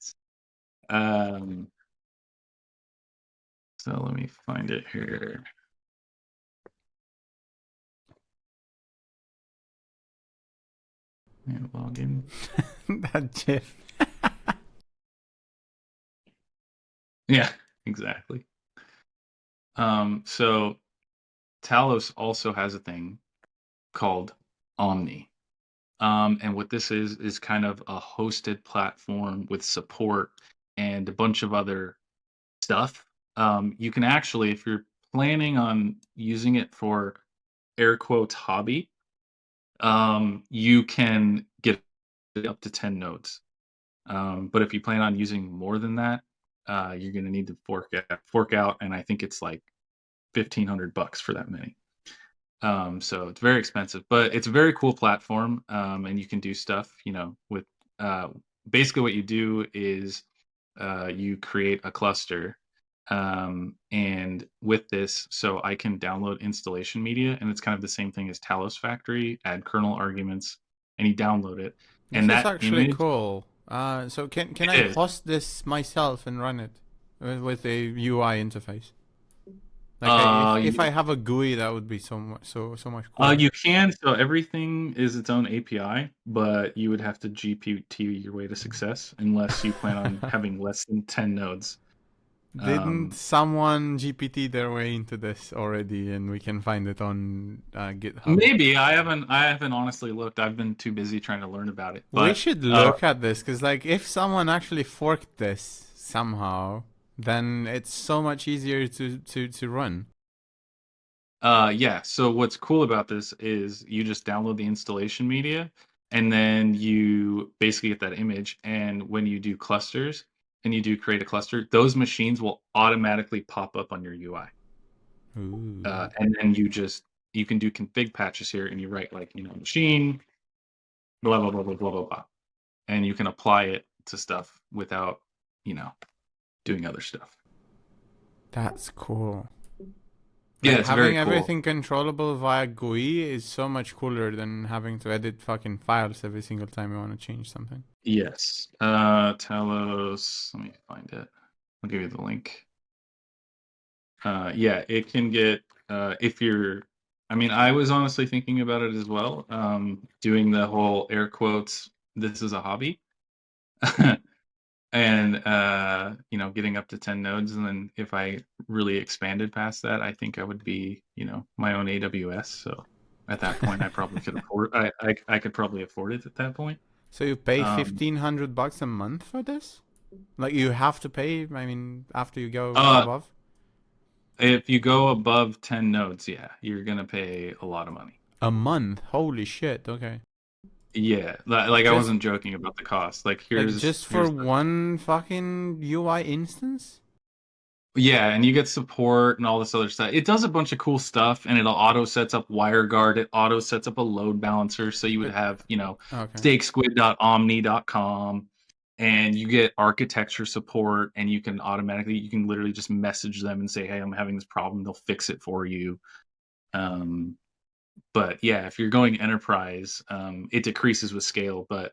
So let me find it here. Yeah, log in. That GIF. Yeah, exactly. So Talos also has a thing called Omni. And what this is kind of a hosted platform with support and a bunch of other stuff. You can actually, if you're planning on using it for air quotes hobby, you can get up to 10 nodes. But if you plan on using more than that, you're going to need to fork out, and I think it's like $1,500 for that many. So it's very expensive, but it's a very cool platform, and you can do stuff. With basically what you do is you create a cluster, and with this, so I can download installation media, and it's kind of the same thing as Talos Factory. Add kernel arguments, and you download it, and This is that actually image. cool. So can I It is. host this myself and run it with a UI interface? Like if I have a GUI, that would be so much cooler. You can. So everything is its own API, but you would have to GPT your way to success unless you plan on having less than 10 nodes. Didn't someone GPT their way into this already, and we can find it on GitHub? Maybe I haven't honestly looked. I've been too busy trying to learn about it. But we should look at this because, like, if someone actually forked this somehow, then it's so much easier to run. Yeah. So what's cool about this is you just download the installation media, and then you basically get that image. And when you do clusters and you do create a cluster, those machines will automatically pop up on your UI. And then you can do config patches here, and you write like machine blah blah blah blah blah blah blah, and you can apply it to stuff without, doing other stuff. That's cool. Yeah, Like it's having very cool. everything controllable via GUI is so much cooler than having to edit fucking files every single time you want to change something. Yes. Talos. Let me find it. I'll give you the link. Yeah, it can get if you're. I mean, I was honestly thinking about it as well. Doing the whole air quotes. This is a hobby. And getting up to 10 nodes, and then if I really expanded past that, I think I would be, my own AWS. So at that point, I probably could afford. I could probably afford it at that point. So you pay $1,500 a month for this? Like you have to pay? I mean, after you go above? If you go above 10 nodes, yeah, you're gonna pay a lot of money. A month? Holy shit! Okay. Yeah, like I wasn't joking about the cost. Like here's just for one fucking UI instance. Yeah, and you get support and all this other stuff. It does a bunch of cool stuff, and it'll auto sets up WireGuard. It auto sets up a load balancer, so you would have, 𝗨𝘀𝗲𝗂𝗧𝗂𝗂, and you get architecture support, and you can literally just message them and say, hey, I'm having this problem. They'll fix it for you. But yeah, if you're going enterprise, it decreases with scale. But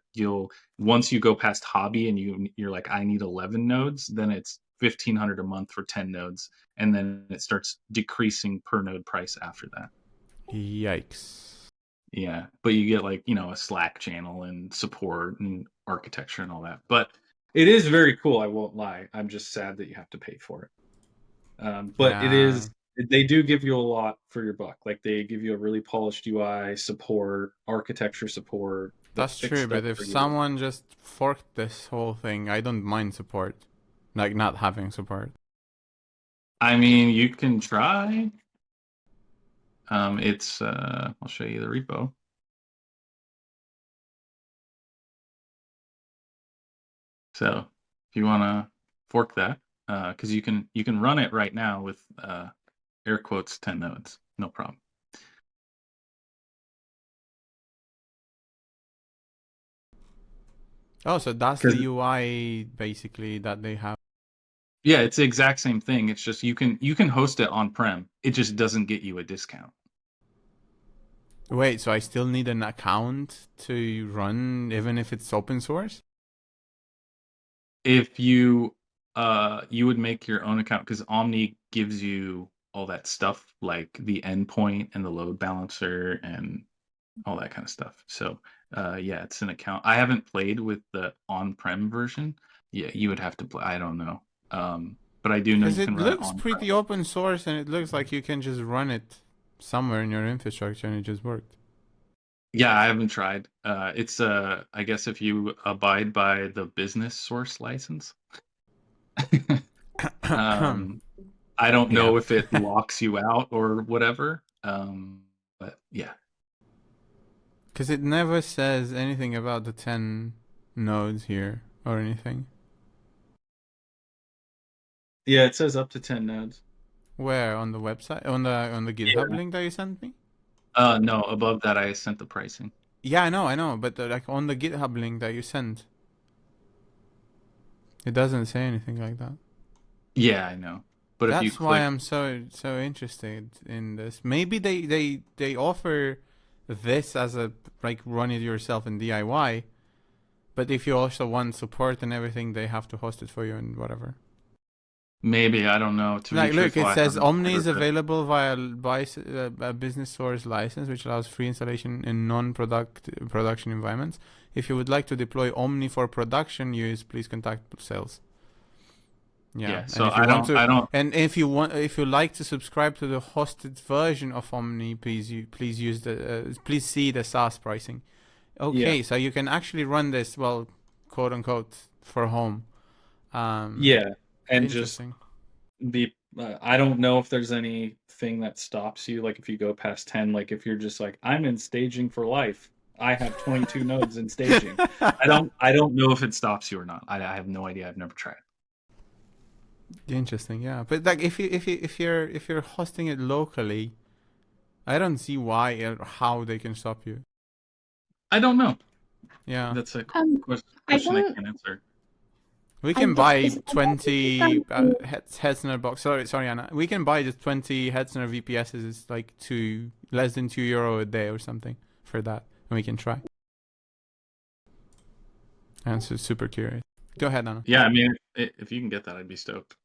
once you go past hobby and you're like, I need 11 nodes, then it's $1,500 a month for 10 nodes, and then it starts decreasing per node price after that. Yikes. Yeah, but you get like a Slack channel and support and architecture and all that. But it is very cool. I won't lie. I'm just sad that you have to pay for it. But it is. They do give you a lot for your buck. Like they give you a really polished UI, support, architecture support. That's true, but if someone just forked this whole thing, I don't mind support. Like not having support. I mean, you can try. It's I'll show you the repo. So if you want to fork that, because you can run it right now with air quotes 10 nodes, no problem. Oh, so that's the UI basically that they have. Yeah, it's the exact same thing. It's just you can host it on-prem. It just doesn't get you a discount. Wait, so I still need an account to run even if it's open source? If you would make your own account, because Omni gives you all that stuff like the endpoint and the load balancer and all that kind of stuff. So yeah, it's an account. I haven't played with the on-prem version. Yeah, you would have to play. I don't know. But I do know you can run it on-prem. It looks pretty open source, and it looks like you can just run it somewhere in your infrastructure and it just worked. Yeah, I haven't tried. It's I guess if you abide by the business source license. I don't know if it locks you out or whatever. But yeah. Because it never says anything about the 10 nodes here or anything. Yeah, it says up to 10 nodes. Where? On the website? On the GitHub link that you sent me? No, above that I sent the pricing. Yeah, I know, but like on the GitHub link that you sent, it doesn't say anything like that. Yeah, I know. But that's if you why I'm so interested in this. Maybe they offer this as a like run it yourself in DIY, but if you also want support and everything, they have to host it for you and whatever. Maybe, I don't know. Like, look, it says Omni is available via a business source license, which allows free installation in production environments. If you would like to deploy Omni for production use, please contact sales. Yeah, so I don't. And if you like to subscribe to the hosted version of Omni, please see the SaaS pricing. Okay, so you can actually run this, well, quote unquote, for home. Yeah. And just I don't know if there's anything that stops you. Like if you go past 10, like if you're just like, I'm in staging for life. I have 22 nodes in staging. I don't know if it stops you or not. I have no idea. I've never tried. Interesting, yeah. But like if you're hosting it locally, I don't see why or how they can stop you. I don't know. Yeah. That's a I question I don't. can't answer. We I can don't. buy It's not that 20 difficult to- Hetzner box. Sorry, Anna. We can buy just 20 Hetzner VPSs. It's like less than €2 a day or something for that, and we can try. I'm super curious. Go ahead, Anna. Yeah, I mean, if you can get that, I'd be stoked.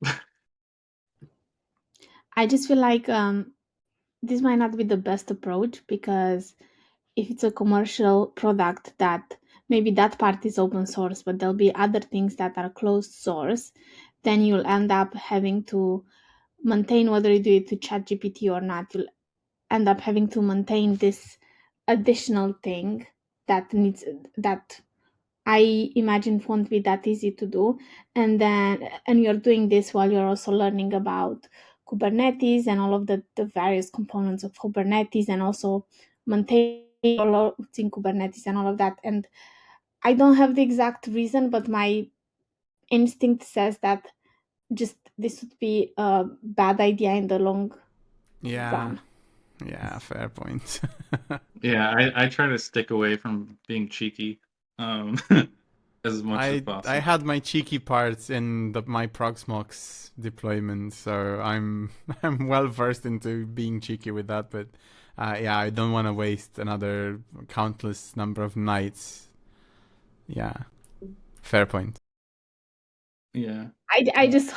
I just feel like this might not be the best approach, because if it's a commercial product, that maybe that part is open source, but there'll be other things that are closed source, then you'll end up having to maintain, whether you do it to ChatGPT or not, you'll end up having to maintain this additional thing that I imagine won't be that easy to do. And you're doing this while you're also learning about Kubernetes and all of the various components of Kubernetes, and also maintaining all in Kubernetes and all of that. And I don't have the exact reason, but my instinct says that just this would be a bad idea in the long Yeah. run. Yeah, fair point. Yeah, I try to stick away from being cheeky, as much as I possible. had my cheeky parts in my Proxmox deployment, so I'm well versed into being cheeky with that. But yeah, I don't want to waste another countless number of nights. Yeah, fair point. Yeah. I just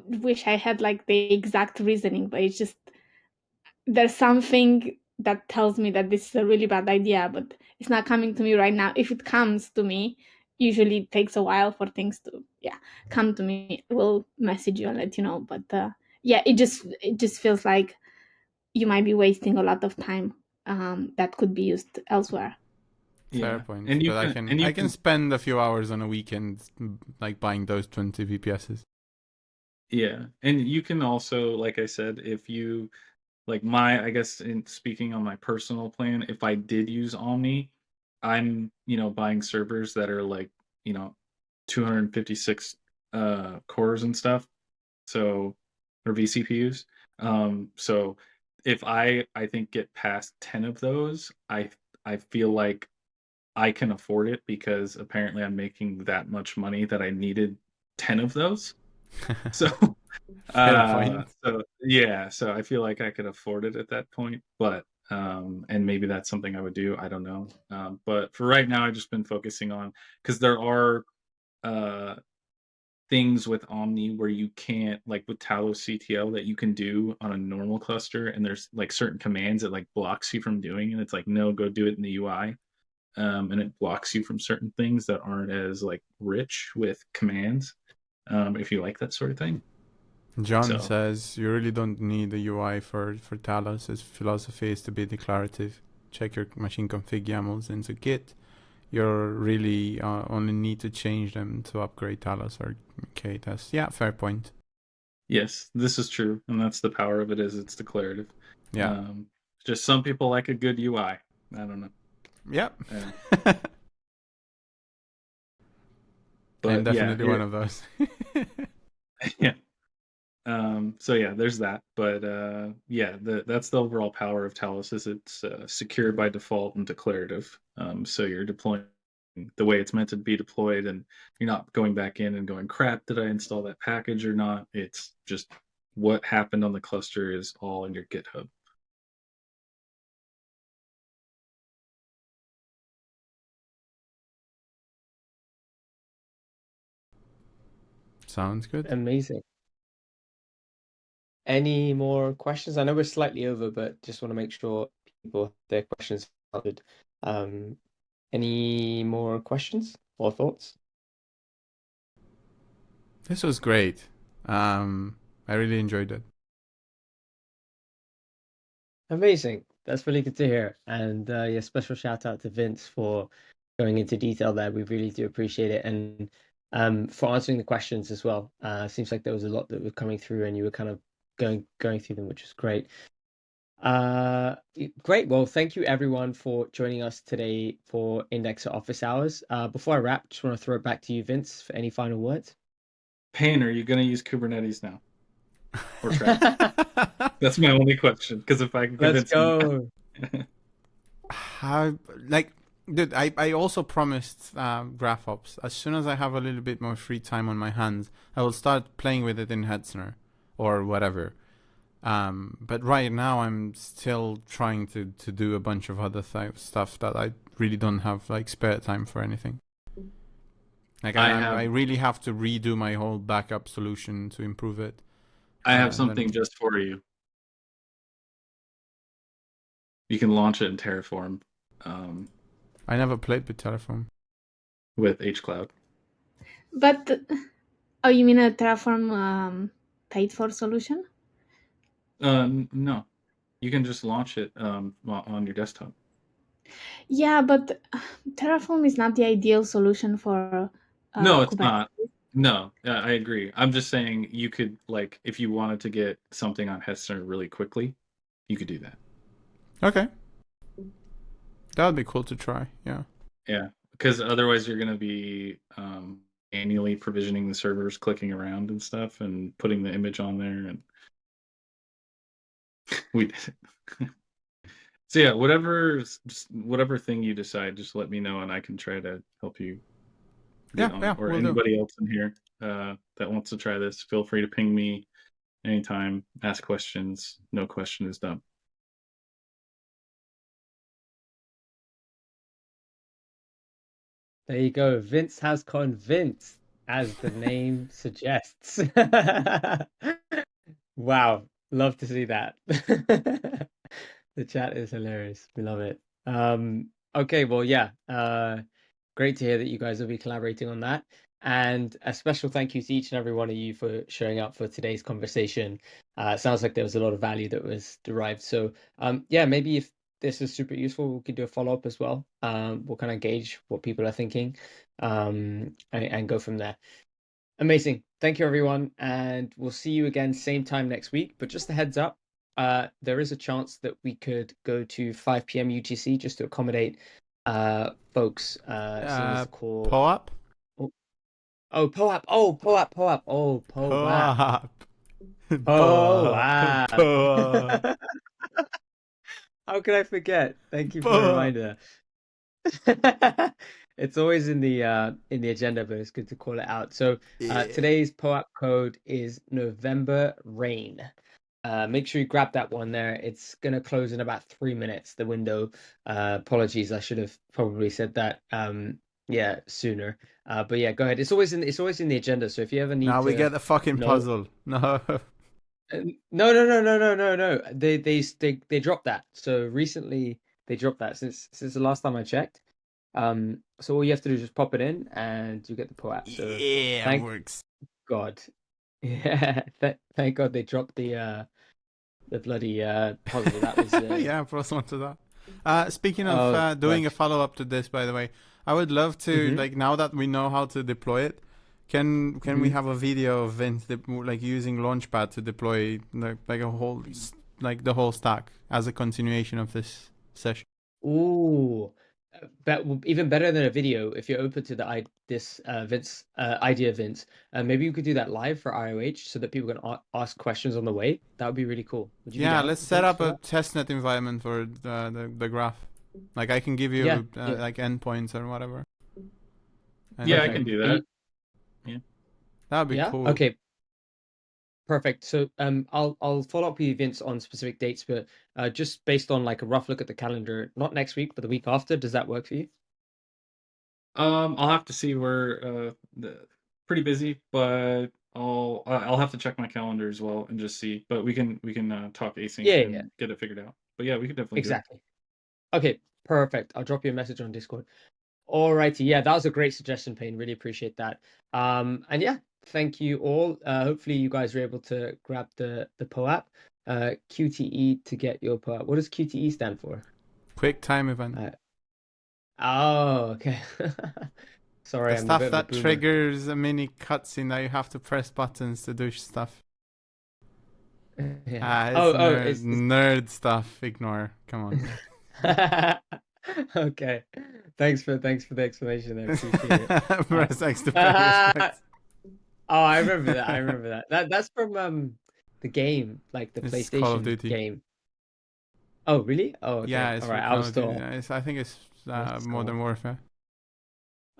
wish I had like the exact reasoning, but it's just there's something that tells me that this is a really bad idea, but it's not coming to me right now. If it comes to me, usually it takes a while for things to come to me. We'll message you and let you know. But yeah, it just feels like you might be wasting a lot of time that could be used elsewhere. Fair Yeah. point. And you But can, I can spend a few hours on a weekend like buying those 20 VPSs. yeah. And you can also, like I said, if you like I guess in speaking on my personal plan, if I did use Omni, I'm, buying servers that are like, 256 cores and stuff. So, or vCPUs. So if I think get past 10 of those, I feel like I can afford it, because apparently I'm making that much money that I needed 10 of those. So Fair point. so yeah, so I feel like I could afford it at that point, but and maybe that's something I would do, I don't know. But for right now, I've just been focusing on, because there are uh things with Omni where you can't, like with 𝗨𝘀𝗀𝗃 that you can do on a normal cluster, and there's like certain commands that like blocks you from doing, and it's like, no, go do it in the UI. And it blocks you from certain things that aren't as like rich with commands, if you like that sort of thing. John So says you really don't need the UI for Talos. His philosophy is to be declarative. Check your machine config YAMLs into Git. You really only need to change them to upgrade Talos or KTest. Yeah, fair point. yes, this is true, and that's the power of it, is it's declarative. Yeah. Just some people like a good UI. I don't know. Yep. But I'm definitely yeah, one of those. yeah. So yeah, there's that. But yeah, that's the overall power of Talos, is it's secure by default and declarative. So you're deploying the way it's meant to be deployed, and you're not going back in and going, crap, did I install that package or not? It's just what happened on the cluster is all in your GitHub. Sounds good. Amazing. Any more questions? I know we're slightly over, but just want to make sure people have their questions answered. Any more questions or thoughts? This was great. I really enjoyed it. Amazing. That's really good to hear. And yeah, special shout out to Vince for going into detail there. We really do appreciate it. And for answering the questions as well. Seems like there was a lot that were coming through and you were kind of going through them, which is great. Great. Well, thank you everyone for joining us today for Indexer Office Hours. Before I wrap, just want to throw it back to you, Vince, for any final words. Payne, are you going to use Kubernetes now? Or Travis? That's my only question, because if I can convince Let's go. How, like, Dude, I also promised GraphOps. As soon as I have a little bit more free time on my hands, I will start playing with it in Hetzner or whatever. But right now I'm still trying to do a bunch of other stuff that I really don't have like spare time for anything. Like I really have to redo my whole backup solution to improve it. I have something just for you. You can launch it in Terraform. I never played with Terraform. With 𝗨𝗀𝗂𝗧. But oh, you mean a Terraform paid for solution? No, you can just launch it on your desktop. Yeah, but Terraform is not the ideal solution for No, it's Kubernetes. not. No, I agree. I'm just saying you could, like, if you wanted to get something on Hetzner really quickly, you could do that. Okay. That would be cool to try, yeah. Yeah, because otherwise you're going to be manually provisioning the servers, clicking around and stuff, and putting the image on there, and we did it. So yeah, whatever thing you decide, just let me know, and I can try to help you. Yeah, or anybody else in here that wants to try this, feel free to ping me anytime. Ask questions. No question is dumb. There you go. Vince has convinced, as the name suggests. Wow, love to see that. The chat is hilarious. We love it. Okay, well, yeah. Great to hear that you guys will be collaborating on that. And a special thank you to each and every one of you for showing up for today's conversation. Sounds like there was a lot of value that was derived. So yeah, maybe if this is super useful, we could do a follow-up as well. We'll kind of gauge what people are thinking and go from there. Amazing. Thank you, everyone. And we'll see you again same time next week. But just a heads up, there is a chance that we could go to 5 p.m. UTC just to accommodate folks seeing as the call. POAP? Oh, POAP. Oh, POAP, POAP. Oh, POAP. POAP. POAP. How could I forget? Thank you for the reminder. It's always in the agenda, but it's good to call it out. So today's POAP code is November Rain. Make sure you grab that one there. It's gonna close in about 3 minutes, the window. Apologies, I should have probably said that yeah, sooner. But yeah, go ahead. It's always in the agenda. So if you ever need now to we get the fucking puzzle. No. No. They dropped that. So recently they dropped that since the last time I checked. So all you have to do is just pop it in and you get the POAP. So yeah, thank it works. God. Yeah, thank God they dropped the bloody puzzle. That was yeah, plus one to that. Speaking of doing a follow-up to this, by the way, I would love to like, now that we know how to deploy it, can we have a video of Vince like using Launchpad to deploy like a whole the whole stack as a continuation of this session? Ooh, even better than a video. If you're open to the Vince idea, Vince, maybe you could do that live for IOH so that people can ask questions on the way. That would be really cool. Would you? Yeah, let's set up a testnet environment for the graph. Like I can give you like endpoints or whatever. Yeah, I can do that. Yeah, that'd be cool. Okay. Perfect. So I'll follow up with you, Vince, on specific dates, but just based on like a rough look at the calendar, not next week, but the week after, does that work for you? I'll have to see. We're pretty busy, but I'll have to check my calendar as well and just see. But we can talk async and get it figured out. But yeah, we could definitely do it. Okay, perfect. I'll drop you a message on Discord. Alrighty, yeah, that was a great suggestion, Payne. Really appreciate that. And yeah, thank you all. Hopefully you guys were able to grab the POAP. QTE to get your POAP. What does QTE stand for? Quick time event. Oh, okay. Sorry, the stuff that triggers a mini cutscene that you have to press buttons to do stuff. Yeah. It's nerd stuff. Ignore. Come on. Okay. Thanks for the explanation there. Appreciate it. Press X to pay respect. Oh, I remember that. That's from the game, like the PlayStation game. Oh, really? Oh, okay. Yeah, it's all right. I was still. I think it's Modern Warfare.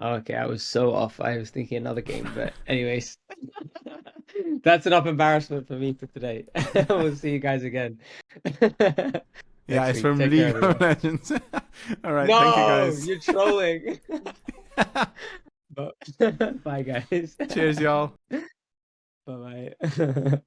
Okay, I was so off. I was thinking another game, but anyways, that's enough embarrassment for me for today. We'll see you guys again. Yeah, next it's week. from Take League care, of everyone. Legends. All right, No, thank you guys. you're trolling. Bye, guys. Cheers, y'all. Bye bye.